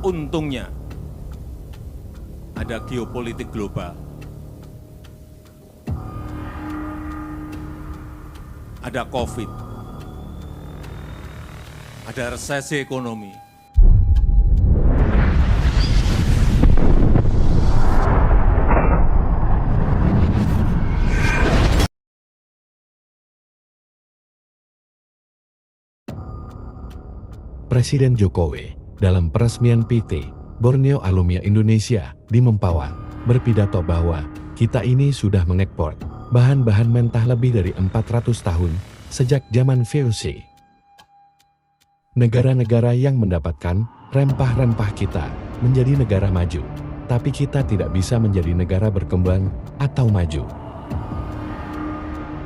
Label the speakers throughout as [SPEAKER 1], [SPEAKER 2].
[SPEAKER 1] untungnya ada geopolitik global, ada COVID, ada resesi ekonomi.
[SPEAKER 2] Presiden Jokowi dalam peresmian PT Borneo Alumia Indonesia di Mempawah berpidato bahwa kita ini sudah mengekspor bahan-bahan mentah lebih dari 400 tahun sejak zaman VOC. Negara-negara yang mendapatkan rempah-rempah kita menjadi negara maju, tapi kita tidak bisa menjadi negara berkembang atau maju.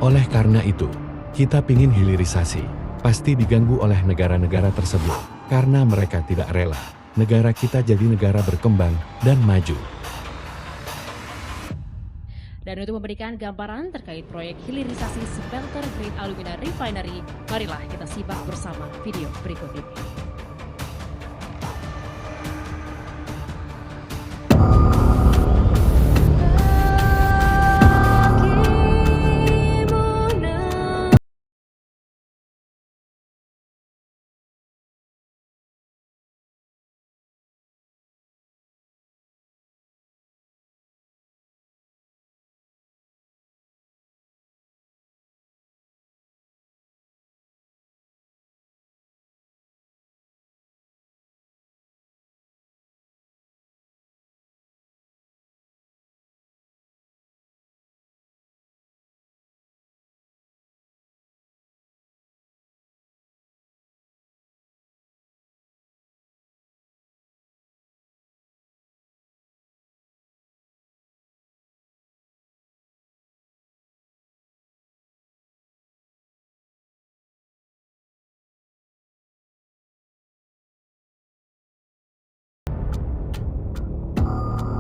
[SPEAKER 2] Oleh karena itu, kita ingin hilirisasi, pasti diganggu oleh negara-negara tersebut, karena mereka tidak rela negara kita jadi negara berkembang dan maju.
[SPEAKER 3] Dan untuk memberikan gambaran terkait proyek hilirisasi smelter grade alumina refinery, marilah kita simak bersama video berikut ini.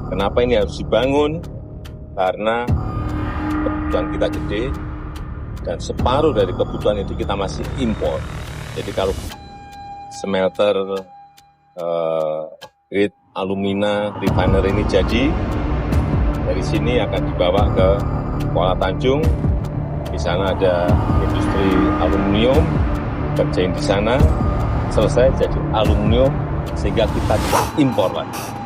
[SPEAKER 4] Kenapa ini harus dibangun? Karena kebutuhan kita gede dan separuh dari kebutuhan itu kita masih impor. Jadi kalau smelter grade alumina refinery ini jadi, dari sini akan dibawa ke Kuala Tanjung. Di sana ada industri aluminium, kerjain di sana, selesai jadi aluminium sehingga kita tidak impor lagi.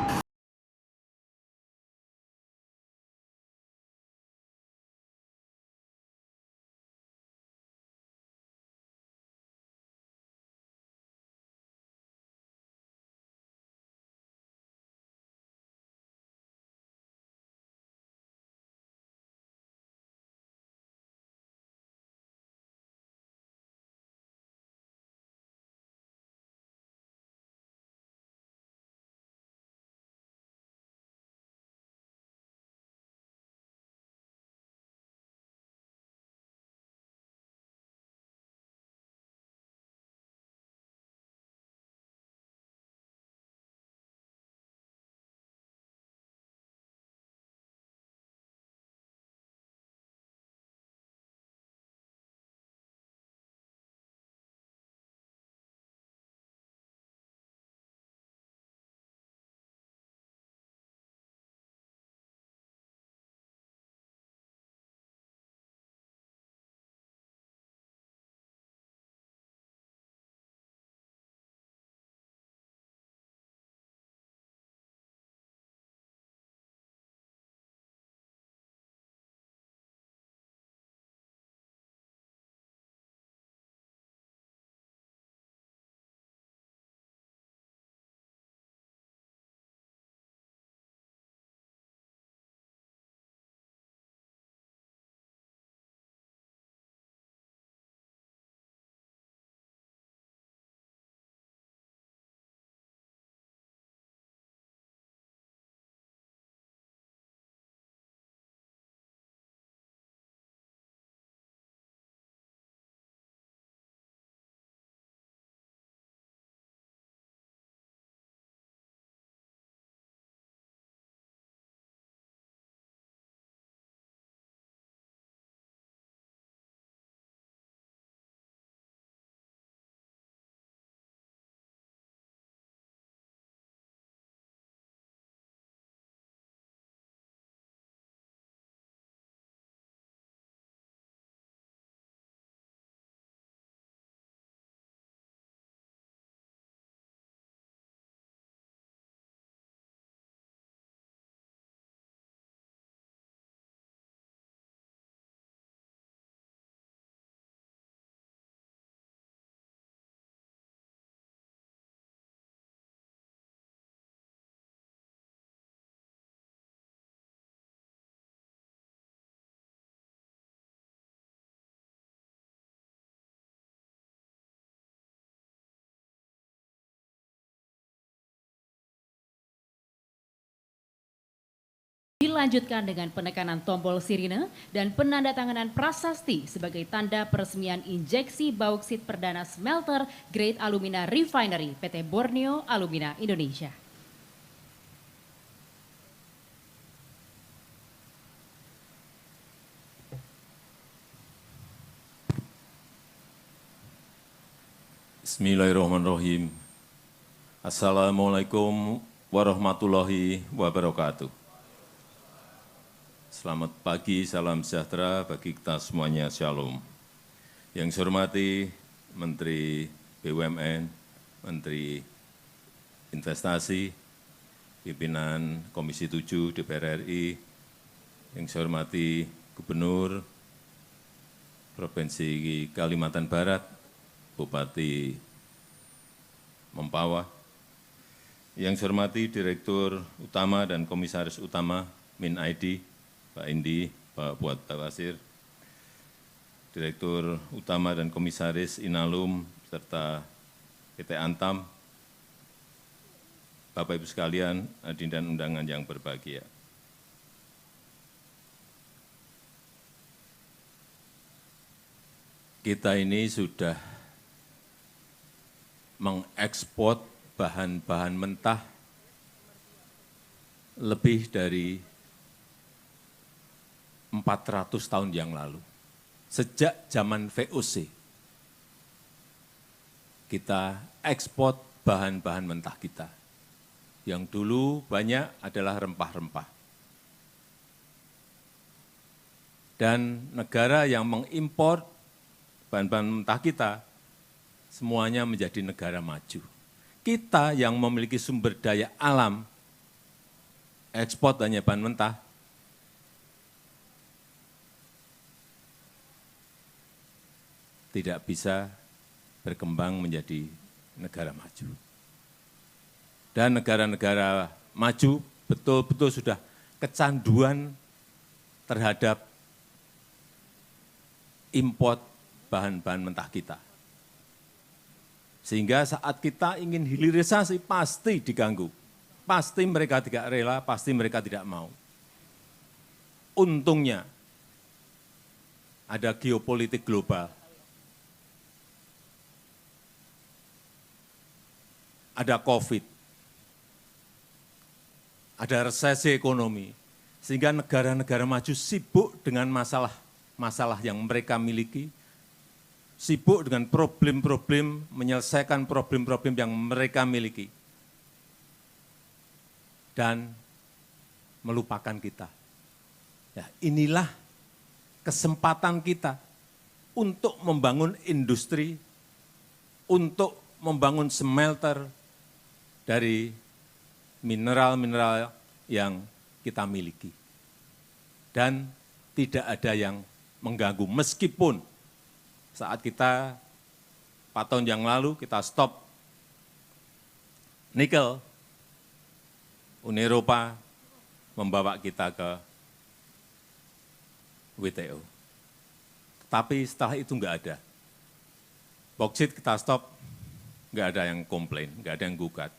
[SPEAKER 3] dilanjutkan dengan penekanan tombol sirine dan penandatanganan prasasti sebagai tanda peresmian injeksi bauksit perdana smelter Grade Alumina Refinery PT Borneo Alumina Indonesia.
[SPEAKER 1] Bismillahirrahmanirrahim. Assalamualaikum warahmatullahi wabarakatuh. Selamat pagi, salam sejahtera bagi kita semuanya, shalom. Yang saya hormati Menteri BUMN, Menteri Investasi, pimpinan Komisi 7 DPR RI, yang saya hormati Gubernur Provinsi Kalimantan Barat, Bupati Mempawah, yang saya hormati Direktur Utama dan Komisaris Utama MinID, Pak Indi, Pak Buat Bawasir, Direktur Utama dan Komisaris Inalum, serta PT Antam, Bapak Ibu sekalian, hadirin dan undangan yang berbahagia. Kita ini sudah mengekspor bahan-bahan mentah lebih dari 400 tahun yang lalu. Sejak zaman VOC, kita ekspor bahan-bahan mentah kita. Yang dulu banyak adalah rempah-rempah. Dan negara yang mengimpor bahan-bahan mentah kita, semuanya menjadi negara maju. Kita yang memiliki sumber daya alam, ekspor hanya bahan mentah, tidak bisa berkembang menjadi negara maju. Dan negara-negara maju betul-betul sudah kecanduan terhadap import bahan-bahan mentah kita. Sehingga saat kita ingin hilirisasi pasti diganggu. Pasti mereka tidak rela, pasti mereka tidak mau. Untungnya ada geopolitik global. Ada COVID. Ada resesi ekonomi. Sehingga negara-negara maju sibuk dengan masalah yang mereka miliki, sibuk dengan problem-problem, menyelesaikan problem-problem yang mereka miliki. Dan melupakan kita. Ya, inilah kesempatan kita untuk membangun industri, untuk membangun smelter dari mineral-mineral yang kita miliki. Dan tidak ada yang mengganggu, meskipun saat kita 4 tahun yang lalu kita stop nikel, Uni Eropa membawa kita ke WTO. Tapi setelah itu enggak ada. Boksit kita stop, enggak ada yang komplain, enggak ada yang gugat.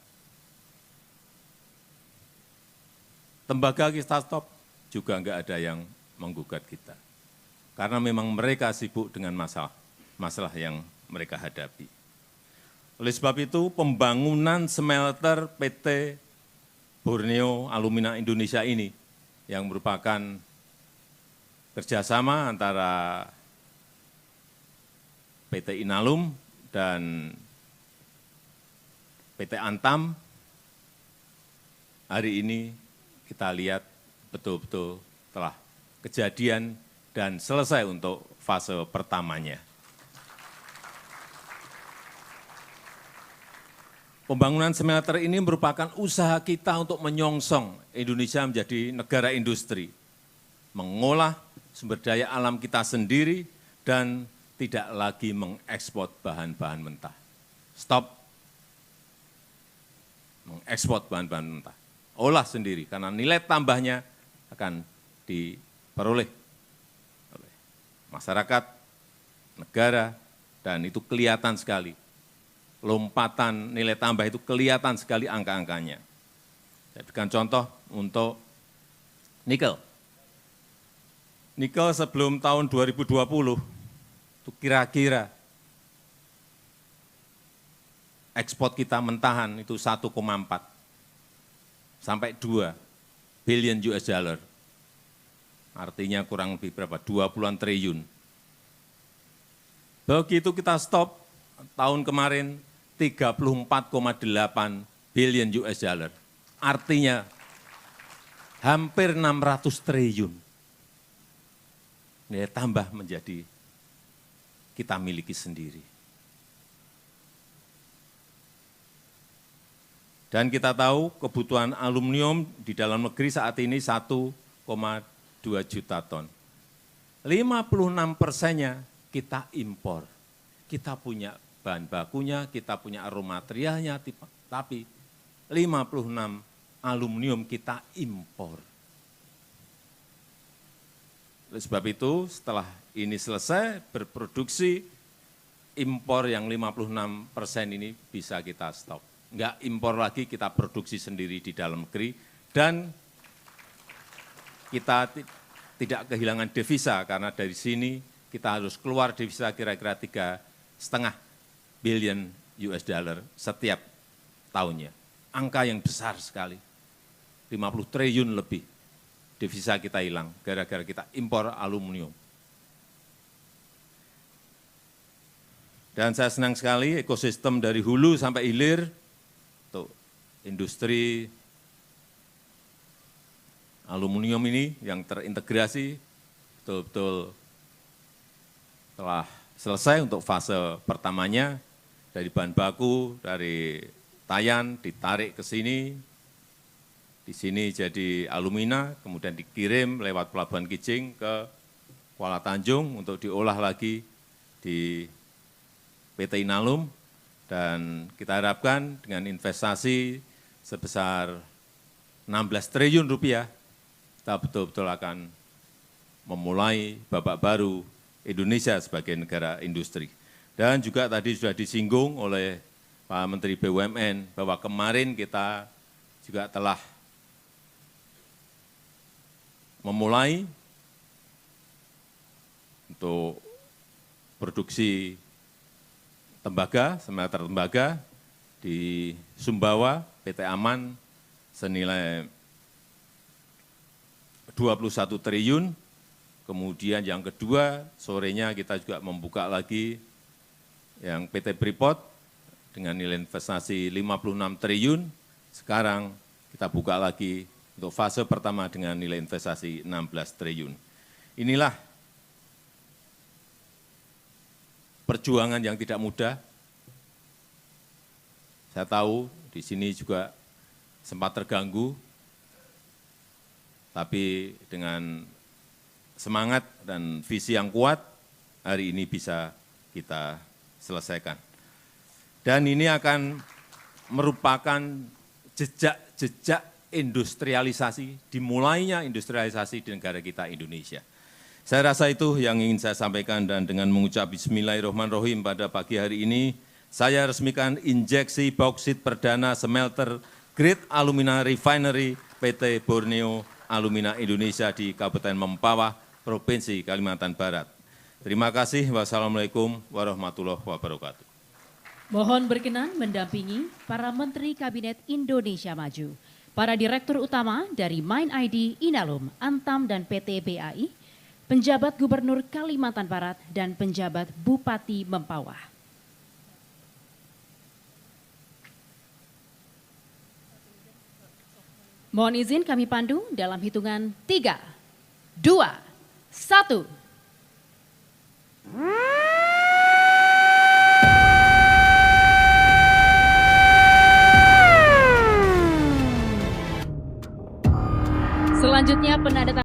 [SPEAKER 1] Tembaga kita stop, juga enggak ada yang menggugat kita. Karena memang mereka sibuk dengan masalah yang mereka hadapi. Oleh sebab itu, pembangunan smelter PT Borneo Alumina Indonesia ini, yang merupakan kerjasama antara PT Inalum dan PT Antam, hari ini kita lihat betul-betul telah kejadian dan selesai untuk fase pertamanya. Pembangunan smelter ini merupakan usaha kita untuk menyongsong Indonesia menjadi negara industri, mengolah sumber daya alam kita sendiri, dan tidak lagi mengekspor bahan-bahan mentah. Stop mengekspor bahan-bahan mentah. Olah sendiri, karena nilai tambahnya akan diperoleh oleh masyarakat, negara, dan itu kelihatan sekali. Lompatan nilai tambah itu kelihatan sekali angka-angkanya. Saya berikan contoh untuk Nikel. Nikel sebelum tahun 2020, itu kira-kira ekspor kita mentahan itu 1,4 sampai 2 billion US dollar. Artinya kurang lebih berapa? 20-an triliun. Begitu kita stop, tahun kemarin 34,8 billion US dollar. Artinya hampir 600 triliun. Ini tambah menjadi kita miliki sendiri. Dan kita tahu kebutuhan aluminium di dalam negeri saat ini 1,2 juta ton. 56%-nya kita impor. Kita punya bahan bakunya, kita punya raw materialnya, tapi 56 aluminium kita impor. Oleh sebab itu, setelah ini selesai berproduksi, impor yang 56% ini bisa kita stop. Enggak impor lagi, kita produksi sendiri di dalam negeri, dan kita tidak kehilangan devisa, karena dari sini kita harus keluar devisa kira-kira 3,5 billion US dollar setiap tahunnya. Angka yang besar sekali, 50 triliun lebih devisa kita hilang gara-gara kita impor aluminium. Dan saya senang sekali ekosistem dari hulu sampai hilir untuk industri aluminium ini yang terintegrasi betul-betul telah selesai untuk fase pertamanya, dari bahan baku, dari Tayan ditarik ke sini, di sini jadi alumina, kemudian dikirim lewat Pelabuhan Kijing ke Kuala Tanjung untuk diolah lagi di PT Inalum, dan kita harapkan dengan investasi sebesar 16 triliun rupiah, kita betul-betul akan memulai babak baru Indonesia sebagai negara industri. Dan juga tadi sudah disinggung oleh Pak Menteri BUMN bahwa kemarin kita juga telah memulai untuk produksi tembaga, smelter tembaga di Sumbawa, PT Aman, senilai 21 triliun. Kemudian yang kedua, sorenya kita juga membuka lagi yang PT Freeport dengan nilai investasi 56 triliun. Sekarang kita buka lagi untuk fase pertama dengan nilai investasi 16 triliun. Inilah perjuangan yang tidak mudah. Saya tahu di sini juga sempat terganggu, tapi dengan semangat dan visi yang kuat, hari ini bisa kita selesaikan. Dan ini akan merupakan jejak-jejak industrialisasi, dimulainya industrialisasi di negara kita Indonesia. Saya rasa itu yang ingin saya sampaikan, dan dengan mengucap bismillahirrahmanirrahim pada pagi hari ini, saya resmikan injeksi bauksit perdana smelter Grade Alumina Refinery PT Borneo Alumina Indonesia di Kabupaten Mempawah, Provinsi Kalimantan Barat. Terima kasih. Wassalamualaikum warahmatullahi wabarakatuh.
[SPEAKER 3] Mohon berkenan mendampingi para Menteri Kabinet Indonesia Maju, para Direktur Utama dari Mine ID, Inalum, Antam, dan PT BAI, penjabat Gubernur Kalimantan Barat, dan penjabat Bupati Mempawah. Mohon izin kami pandu dalam hitungan 3, 2, 1. Selanjutnya penandatanganan